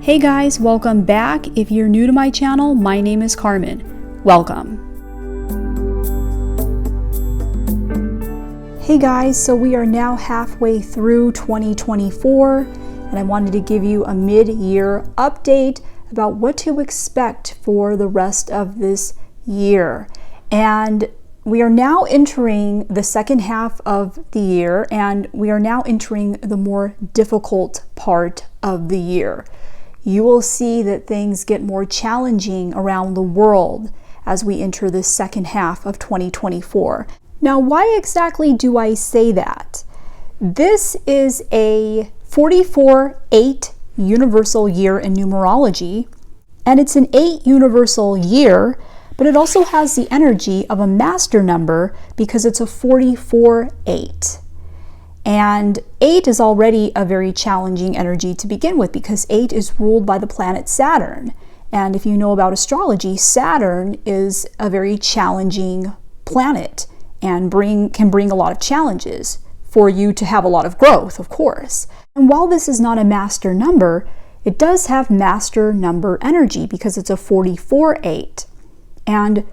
Hey guys, welcome back. If you're new to my channel, my name is Carmen. Welcome. Hey guys, so we are now halfway through 2024, and I wanted to give you a mid-year update about what to expect for the rest of this year. And we are now entering the second half of the year, and we are now entering the more difficult part of the year. You will see that things get more challenging around the world as we enter the second half of 2024. Now, why exactly do I say that? This is a 44-8 universal year in numerology, and it's an 8 universal year, but it also has the energy of a master number because it's a 44-8. And 8 is already a very challenging energy to begin with because 8 is ruled by the planet Saturn. And if you know about astrology, Saturn is a very challenging planet and can bring a lot of challenges for you to have a lot of growth, of course. And while this is not a master number, it does have master number energy because it's a 44-8. And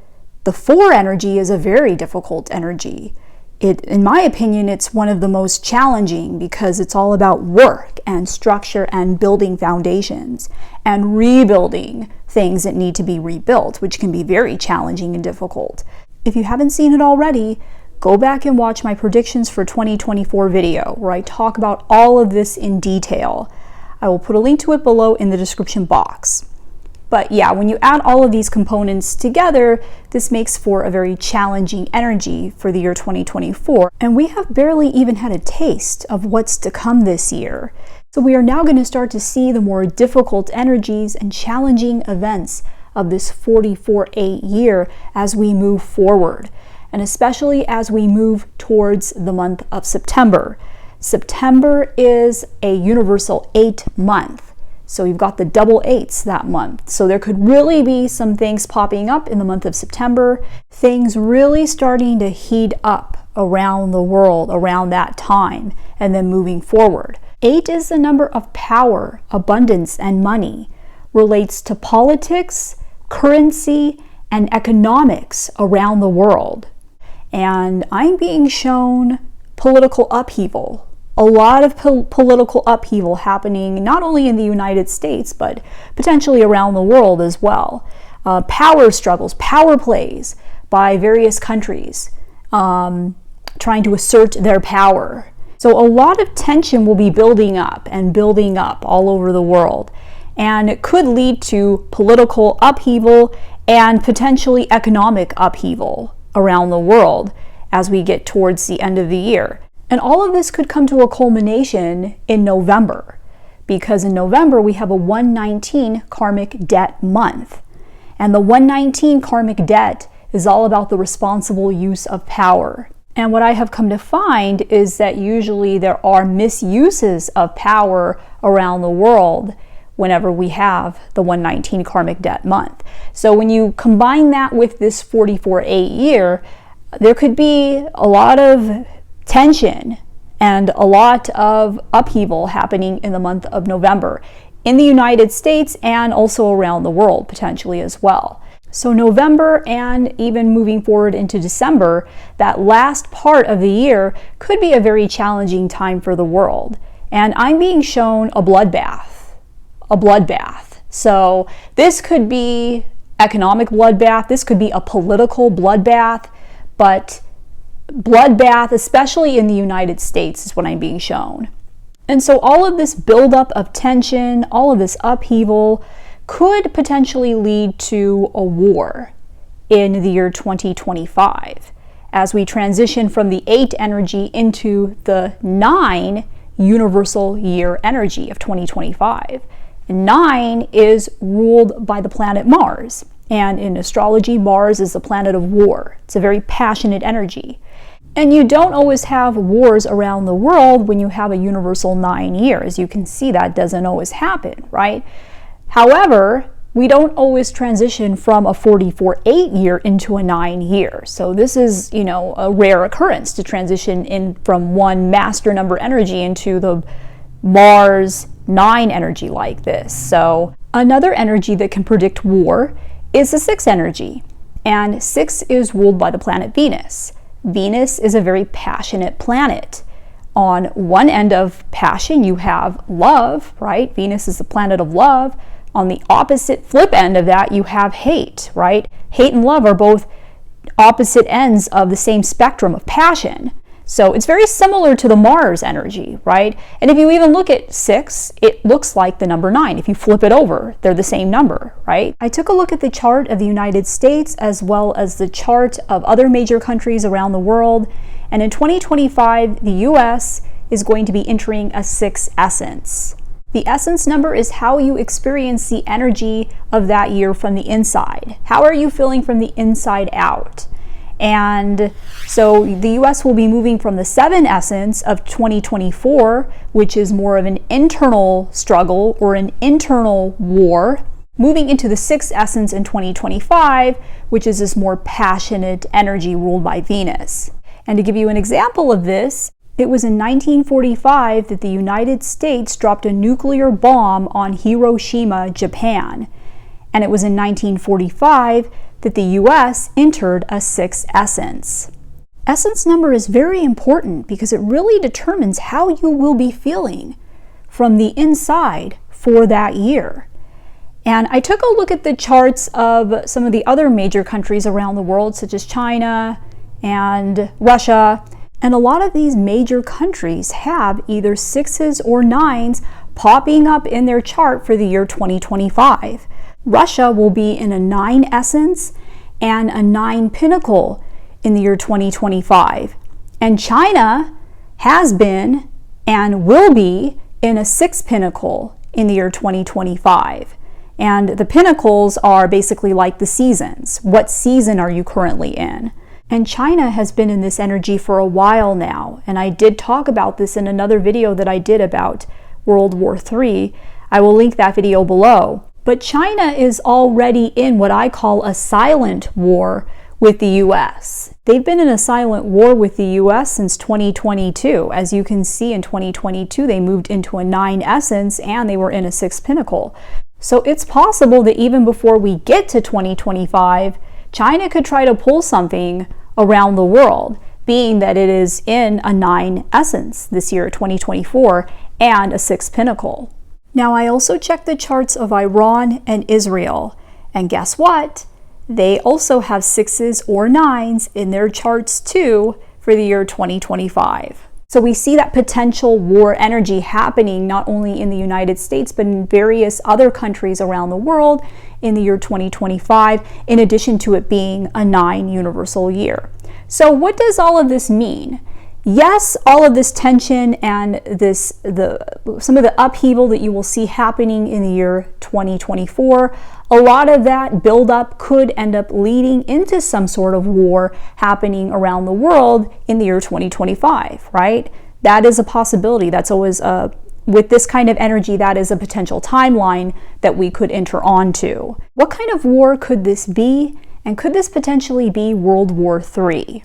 the 4 energy is a very difficult energy. In my opinion, it's one of the most challenging because it's all about work and structure and building foundations and rebuilding things that need to be rebuilt, which can be very challenging and difficult. If you haven't seen it already, go back and watch my predictions for 2024 video where I talk about all of this in detail. I will put a link to it below in the description box. But yeah, when you add all of these components together, this makes for a very challenging energy for the year 2024. And we have barely even had a taste of what's to come this year. So we are now going to start to see the more difficult energies and challenging events of this 44-8 year as we move forward. And especially as we move towards the month of September. September is a universal 8 month. So you've got the double 8s that month. So there could really be some things popping up in the month of September, things really starting to heat up around the world around that time and then moving forward. 8 is the number of power, abundance, and money, relates to politics, currency, and economics around the world. And I'm being shown political upheaval. A lot of political upheaval happening not only in the United States, but potentially around the world as well. Power struggles, power plays by various countries trying to assert their power. So a lot of tension will be building up all over the world. And it could lead to political upheaval and potentially economic upheaval around the world as we get towards the end of the year. And all of this could come to a culmination in November, because in November we have a 119 karmic debt month. And the 119 karmic debt is all about the responsible use of power. And what I have come to find is that usually there are misuses of power around the world whenever we have the 119 karmic debt month. So when you combine that with this 44-8 year, there could be a lot of tension and a lot of upheaval happening in the month of November in the United States and also around the world potentially as well. So November and even moving forward into December, that last part of the year could be a very challenging time for the world. And I'm being shown a bloodbath. So this could be economic bloodbath, this could be a political bloodbath, but bloodbath, especially in the United States, is what I'm being shown. And so all of this buildup of tension, all of this upheaval could potentially lead to a war in the year 2025 as we transition from the 8 energy into the 9 universal year energy of 2025. 9 is ruled by the planet Mars. And in astrology, Mars is the planet of war. It's a very passionate energy. And you don't always have wars around the world when you have a universal 9 years. You can see that doesn't always happen, right? However, we don't always transition from a 44-8 year into a 9 year. So this is, a rare occurrence to transition in from one master number energy into the Mars 9 energy like this. So another energy that can predict war is the 6 energy. And 6 is ruled by the planet Venus. Venus is a very passionate planet. On one end of passion, you have love, right? Venus is the planet of love. On the opposite flip end of that, you have hate, right? Hate and love are both opposite ends of the same spectrum of passion. So it's very similar to the Mars energy, right? And if you even look at 6, it looks like the number 9. If you flip it over, they're the same number, right? I took a look at the chart of the United States as well as the chart of other major countries around the world. And in 2025, the US is going to be entering a 6 essence. The essence number is how you experience the energy of that year from the inside. How are you feeling from the inside out? And so the US will be moving from the 7 essence of 2024, which is more of an internal struggle or an internal war, moving into the 6th essence in 2025, which is this more passionate energy ruled by Venus. And to give you an example of this, it was in 1945 that the United States dropped a nuclear bomb on Hiroshima, Japan. And it was in 1945 that the US entered a 6th essence. Essence number is very important because it really determines how you will be feeling from the inside for that year. And I took a look at the charts of some of the other major countries around the world, such as China and Russia. And a lot of these major countries have either 6s or 9s popping up in their chart for the year 2025. Russia will be in a 9 essence and a 9 pinnacle in the year 2025. And China has been and will be in a 6 pinnacle in the year 2025. And the pinnacles are basically like the seasons. What season are you currently in? And China has been in this energy for a while now. And I did talk about this in another video that I did about World War III. I will link that video below. But China is already in what I call a silent war with the US. They've been in a silent war with the US since 2022. As you can see, in 2022, they moved into a 9 essence and they were in a 6 pinnacle. So it's possible that even before we get to 2025, China could try to pull something around the world, being that it is in a 9 essence this year, 2024, and a 6 pinnacle. Now, I also checked the charts of Iran and Israel, and guess what? They also have 6s or 9s in their charts too for the year 2025. So we see that potential war energy happening not only in the United States, but in various other countries around the world in the year 2025, in addition to it being a 9 universal year. So what does all of this mean? Yes, all of this tension and some of the upheaval that you will see happening in the year 2024, a lot of that buildup could end up leading into some sort of war happening around the world in the year 2025, right? That is a possibility. That's always with this kind of energy, that is a potential timeline that we could enter onto. What kind of war could this be? And could this potentially be World War III?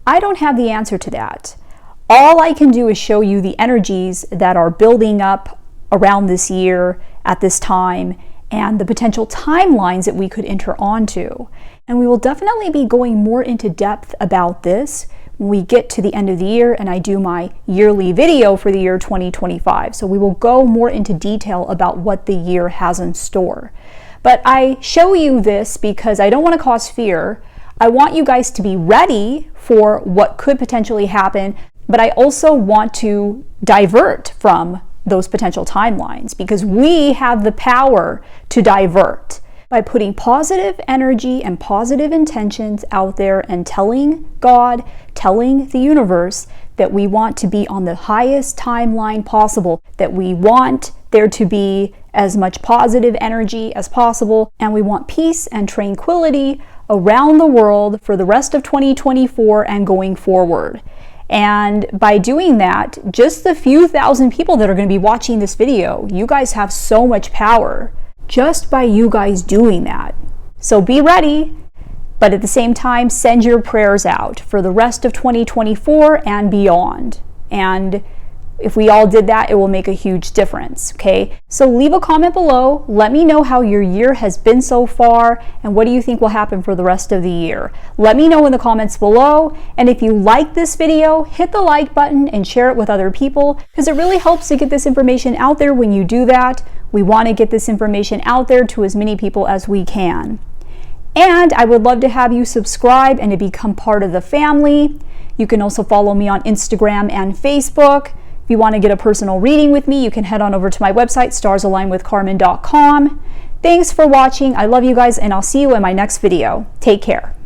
I don't have the answer to that. All I can do is show you the energies that are building up around this year at this time and the potential timelines that we could enter onto. And we will definitely be going more into depth about this when we get to the end of the year and I do my yearly video for the year 2025. So we will go more into detail about what the year has in store. But I show you this because I don't want to cause fear. I want you guys to be ready for what could potentially happen, but I also want to divert from those potential timelines because we have the power to divert by putting positive energy and positive intentions out there and telling God, telling the universe that we want to be on the highest timeline possible, that we want there to be as much positive energy as possible, and we want peace and tranquility around the world for the rest of 2024 and going forward. And by doing that, just the few thousand people that are going to be watching this video, you guys have so much power just by you guys doing that. So be ready, but at the same time, send your prayers out for the rest of 2024 and beyond. And If we all did that, it will make a huge difference, okay? So leave a comment below. Let me know how your year has been so far and what do you think will happen for the rest of the year. Let me know in the comments below. And if you like this video, hit the like button and share it with other people because it really helps to get this information out there when you do that. We want to get this information out there to as many people as we can. And I would love to have you subscribe and to become part of the family. You can also follow me on Instagram and Facebook. If you want to get a personal reading with me, you can head on over to my website, StarsAlignWithCarmen.com. Thanks for watching. I love you guys, and I'll see you in my next video. Take care.